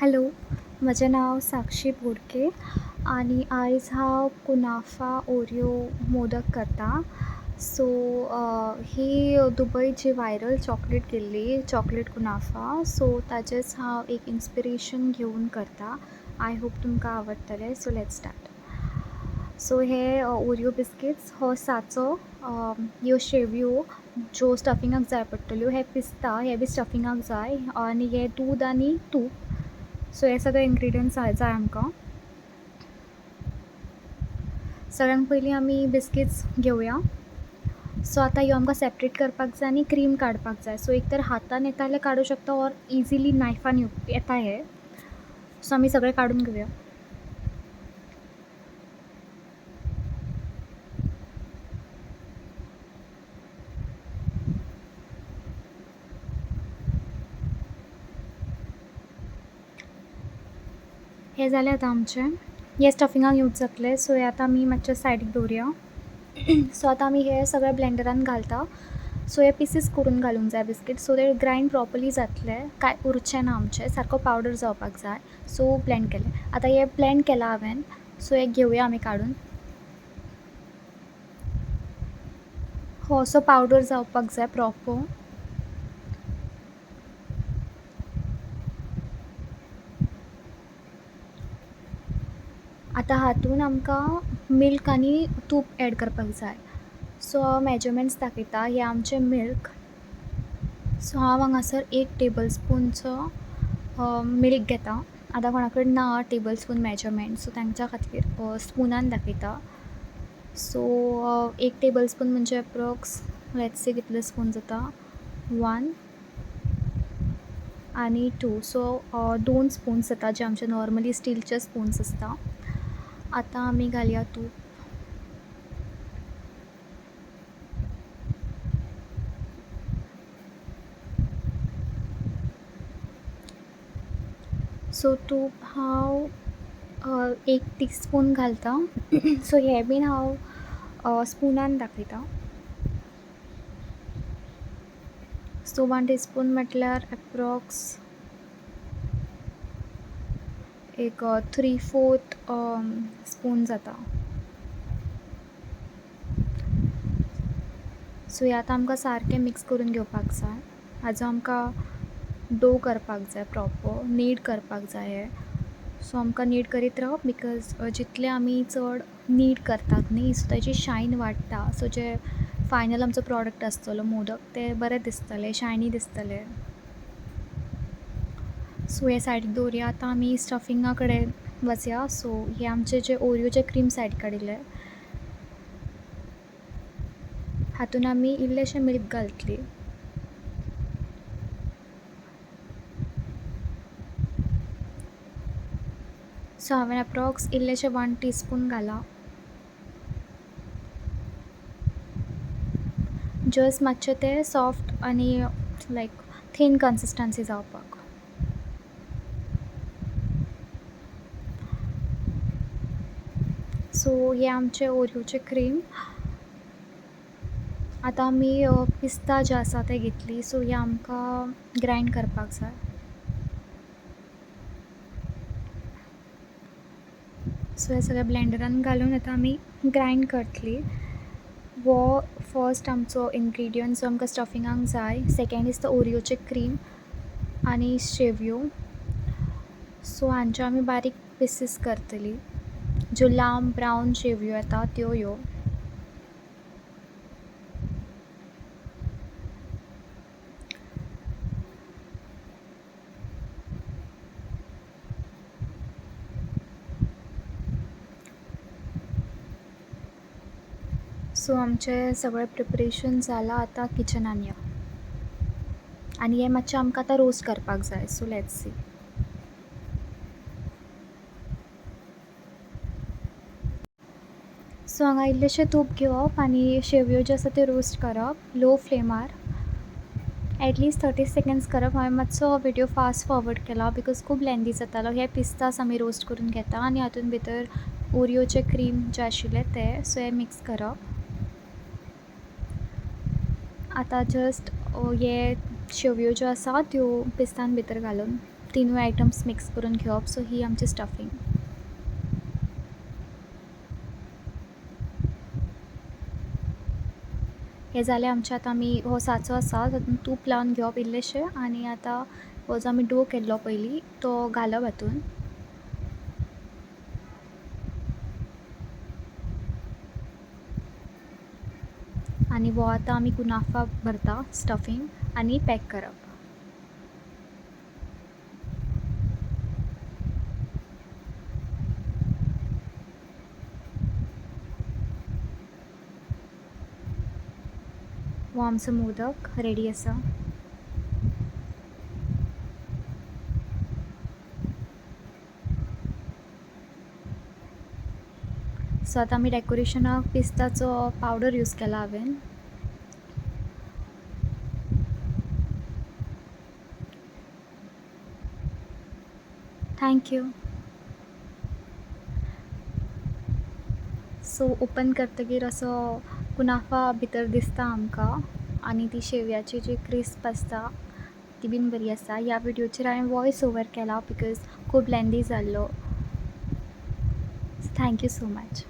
Hello, म्हजें नांव साक्षी बोडके आनी आयज हांव कुनाफा ओरियो मोदक करतां. सो ही दुबयची वायरल चॉकलेट केल्ली चॉकलेट कुनाफा. सो ताचेंच हांव एक इन्स्पिरेशन घेवन करतां. आय होप तुमकां आवडटलें. So let's start. सो हे ओरियो बिस्किट्स हो साचो, ह्यो शेवयो ज्यो स्टफिंगाक जाय पडटल्यो, हे पिस्ता हे बी स्टफिंगाक जाय, आनी हे दूद आनी तूप. सो हे सगळे इंग्रेडियंट्स जाय आमकां. सगळ्यांत पयलीं आमी बिस्किट्स घेवया. सो आतां ह्यो आमकां सेपरेट करपाक जाय आनी क्रीम काडपाक जाय. सो एक तर हातान येता जाल्यार काडूं शकता, ऑर इजिली नायफान येता हे. सो आमी सगळे काडून घेवया. हे जालें आतां आमचें. हे स्टफिंगाक यूज जातलें. सो हे आतां आमी मातशें सायडीक दवरया. सो आतां आमी हे सगळे ब्लेंडरान घालता. सो हे पिसीस करून घालूंक जाय बिस्कीट, सो ते ग्रायंड प्रॉपरली जातलें, कांय उरचें ना आमचें, सारको पावडर जावपाक जाय. सो ब्लेंड केलें. आतां हे ब्लेंड केलां हांवें. सो हे घेवया आमी काडून. हो असो पावडर जावपाक जाय प्रॉपर. आतां हातून आमकां मिल्क आनी तूप एड करपाक जाय. सो हांव मेजरमेंट्स दाखयतां. हे आमचें मिल्क. सो हांव हांगासर 1 टेबल स्पूनचो मिल्क घेतां. आतां कोणा कडेन ना टेबल स्पून मेजरमेंट, सो तांच्या खातीर स्पुनान दाखयता. सो 1 टेबल स्पून म्हणजे एप्रॉक्स लेट्स से कितले स्पून जाता, 1 आनी 2. सो 2 स्पून्स जाता, जे आमचे नॉर्मली स्टीलचे स्पून्स आसता. आतां आमी घालया तूप. सो तूप हांव 1 टीस्पून घालतां. सो हे बीन हांव स्पुनान दाखयतां. सो 1 टीस्पून म्हटल्यार एप्रॉक्स एक 3/4 स्पून जाता. सो हे आतां आमकां सारकें मिक्स करून घेवपाक जाय. हाजो आमकां डो करपाक जाय, प्रॉपर नीड करपाक जाय हे. सो आमकां नीड करीत रावप, बिकॉज जितले आमी चड नीड करतात न्ही, सो ताची शायन वाडटा. सो जे फायनल आमचो प्रॉडक्ट आसतलो मोदक, ते बरें दिसतले, शायनी दिसतले. सो हे सायडीक दवरया. आतां आमी स्टफिंगा कडेन वचया. सो हे आमचे जे ओरियोचे क्रीम सायड काडिल्ले, हातून आमी इल्लेशें मिल्क घालतली. सो हांवें एप्रॉक्स इल्लेशें 1 टीस्पून घालां. जस्ट मातशें तें सॉफ्ट आनी लायक थीन कन्सिस्टन्सी जावपाक. सो हे आमचे ओरियोचे क्रीम. आतां आमी पिस्ता जे आसा ते घेतली. सो हे आमकां ग्रायंड करपाक जाय. सो हे सगळे ब्लेंडरान घालून आतां आमी ग्रायंड करतली. वो फर्स्ट आमचो इन्ग्रिडियंट जो आमकां स्टफिंगाक जाय. सेकेंड इज द ओरियोचे क्रीम आनी शेवयो. सो हांचे आमी बारीक पिसीस करतली. ज्यो लांब ब्रावन शेवयो येता त्यो ह्यो. सो आमचें सगळें प्रिपरेशन जालां. आतां किचनान या. आनी हे मातशें आमकां आतां रोस्ट करपाक जाय. So let's see. सो हांगा इल्लेशें तूप घेवप आनी शेवयो ज्यो आसा त्यो रोस्ट करप लो फ्लेमार. एटलिस्ट 30 सेकंड्स करप. हांवें मातसो विडियो फास्ट फॉरवर्ड केला, बिकॉज खूब लेंदी जातालो. हे पिस्तास आमी रोस्ट करून घेता आनी हातून भितर ओरियोचे क्रीम जे आशिल्ले ते. सो हे मिक्स करप. आतां जस्ट हे शेवयो ज्यो आसा त्यो पिस्तान भितर घालून तिनूय आयटम्स मिक्स करून घेवप. सो ही आमची स्टफींग. हें जालें आमचें. आतां आमी हो साचो आसा तातूंत तूप लावन घेवप इल्लेशें आनी आतां हो जो आमी डो केल्लो पयलीं तो घालप हातून. आनी हो आतां आमी कुनाफा भरता स्टफींग आनी पॅक करप. हो आमचो मोदक रेडी आसा. सो आतां आमी डेकोरेशनाक पिस्ताचो पावडर यूज केला हांवें. Thank you. सो ओपन करतकीर असो कुनाफा भितर दिसता आमकां आनी ती शेवयाची जी क्रिस्प आसता ती बीन बरी आसा. ह्या विडियोचेर हांवें वॉयस ओवर केला बिकॉज खूब लेंदी जाल्लो. Thank you so much.